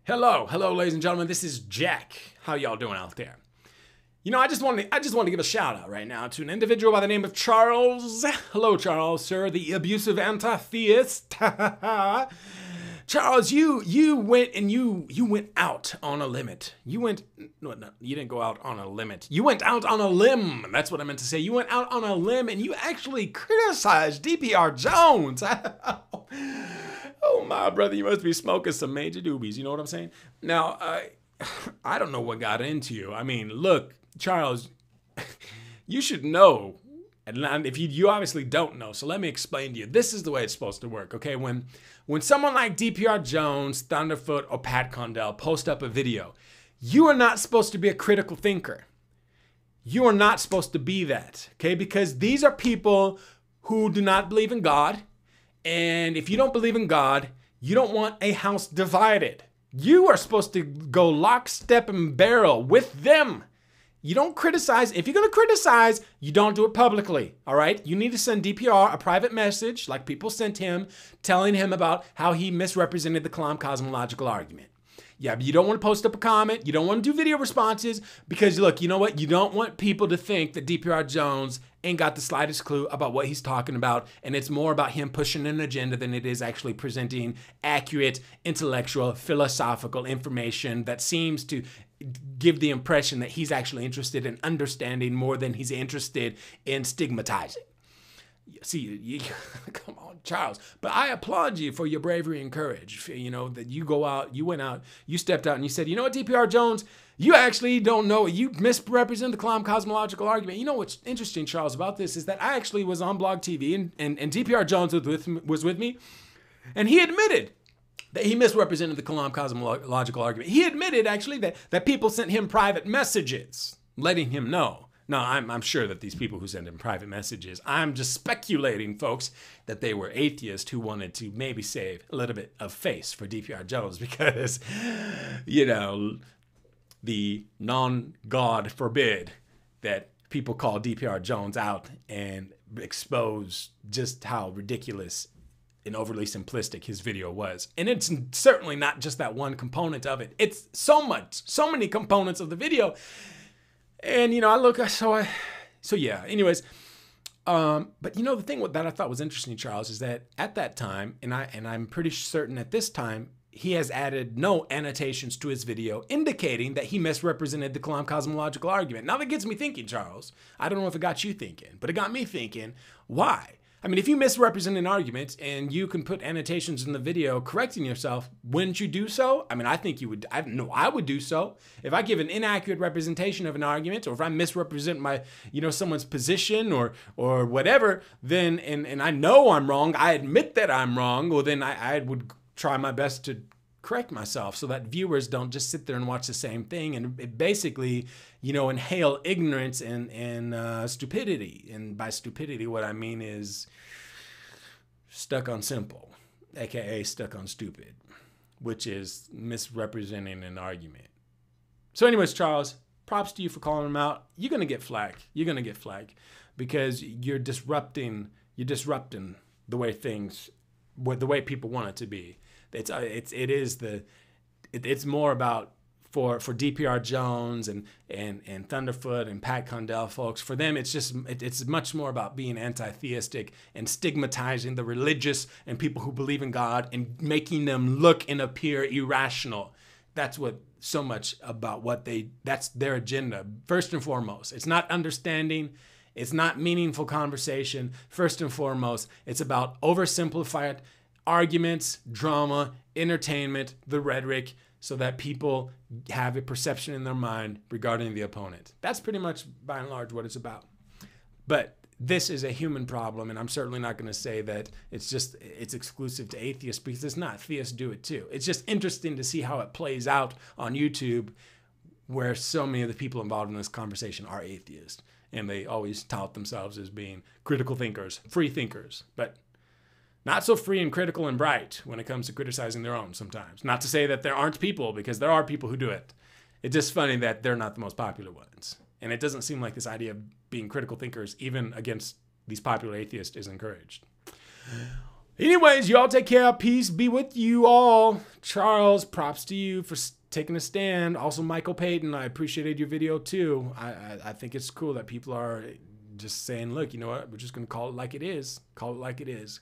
Hello, ladies and gentlemen. This is Jack. How y'all doing out there? You know, I just want to give a shout out right now to an individual by the name of Charles. Hello, Charles, sir, the abusive anti-theist. Charles, you went out on a limit. You didn't go out on a limit. You went out on a limb. That's what I meant to say. You went out on a limb and you actually criticized DprJones. Oh my brother, you must be smoking some major doobies. You know what I'm saying? Now, I don't know what got into you. I mean, look, Charles, you should know. And if you obviously don't know, so let me explain to you. This is the way it's supposed to work, okay? When someone like DprJones, Thunderfoot, or Pat Condell post up a video, you are not supposed to be a critical thinker. You are not supposed to be that, okay? Because these are people who do not believe in God. And if you don't believe in God, you don't want a house divided. You are supposed to go lockstep and barrel with them. You don't criticize. If you're going to criticize, you don't do it publicly, all right? You need to send DPR a private message, like people sent him, telling him about how he misrepresented the Kalam cosmological argument. Yeah, but you don't want to post up a comment. You don't want to do video responses because, look, you know what? You don't want people to think that DprJones ain't got the slightest clue about what he's talking about, and it's more about him pushing an agenda than it is actually presenting accurate, intellectual, philosophical information that seems to give the impression that he's actually interested in understanding more than he's interested in stigmatizing. See, come on, Charles. But I applaud you for your bravery and courage. You know, that you went out, you stepped out and you said, you know what, DprJones, you actually don't know, you misrepresent the Kalam cosmological argument. You know what's interesting, Charles, about this is that I actually was on Blog TV and DprJones was with me, and he admitted that he misrepresented the Kalam cosmological argument. He admitted, actually, that people sent him private messages letting him know. No, I'm sure that these people who send him private messages, I'm just speculating, folks, that they were atheists who wanted to maybe save a little bit of face for DprJones because, you know, the non-God forbid that people call DprJones out and expose just how ridiculous and overly simplistic his video was. And it's certainly not just that one component of it. It's so many components of the video. And, you know, so yeah, anyways, but you know, the thing that I thought was interesting, Charles, is that at that time, and I'm pretty certain at this time, he has added no annotations to his video indicating that he misrepresented the Kalam cosmological argument. Now that gets me thinking, Charles. I don't know if it got you thinking, but it got me thinking, why? I mean, if you misrepresent an argument and you can put annotations in the video correcting yourself, wouldn't you do so? I mean, I think you would. I would do so. If I give an inaccurate representation of an argument, or if I misrepresent someone's position or whatever, then, and I know I'm wrong, I admit that I'm wrong, well, then I would try my best to correct myself so that viewers don't just sit there and watch the same thing and it basically, you know, inhale ignorance and stupidity. And by stupidity, what I mean is stuck on simple, aka stuck on stupid, which is misrepresenting an argument. So anyways, Charles, props to you for calling him out. You're gonna get flack. You're gonna get flack because you're disrupting the way the way people want it to be. It's more about for DprJones and Thunderfoot and Pat Condell folks. For them, it's much more about being anti-theistic and stigmatizing the religious and people who believe in God and making them look and appear irrational. That's what so much about that's their agenda. First and foremost, it's not understanding. It's not meaningful conversation. First and foremost, it's about oversimplified arguments, drama, entertainment, the rhetoric, so that people have a perception in their mind regarding the opponent. That's pretty much, by and large, what it's about. But this is a human problem, and I'm certainly not going to say that it's exclusive to atheists, because it's not. Theists do it too. It's just interesting to see how it plays out on YouTube, where so many of the people involved in this conversation are atheists, and they always tout themselves as being critical thinkers, free thinkers, but not so free and critical and bright when it comes to criticizing their own sometimes. Not to say that there aren't people, because there are people who do it. It's just funny that they're not the most popular ones. And it doesn't seem like this idea of being critical thinkers, even against these popular atheists, is encouraged. Anyways, y'all take care. Peace be with you all. Charles, props to you for taking a stand. Also, Michael Payton, I appreciated your video too. I think it's cool that people are just saying, look, you know what? We're just going to call it like it is. Call it like it is.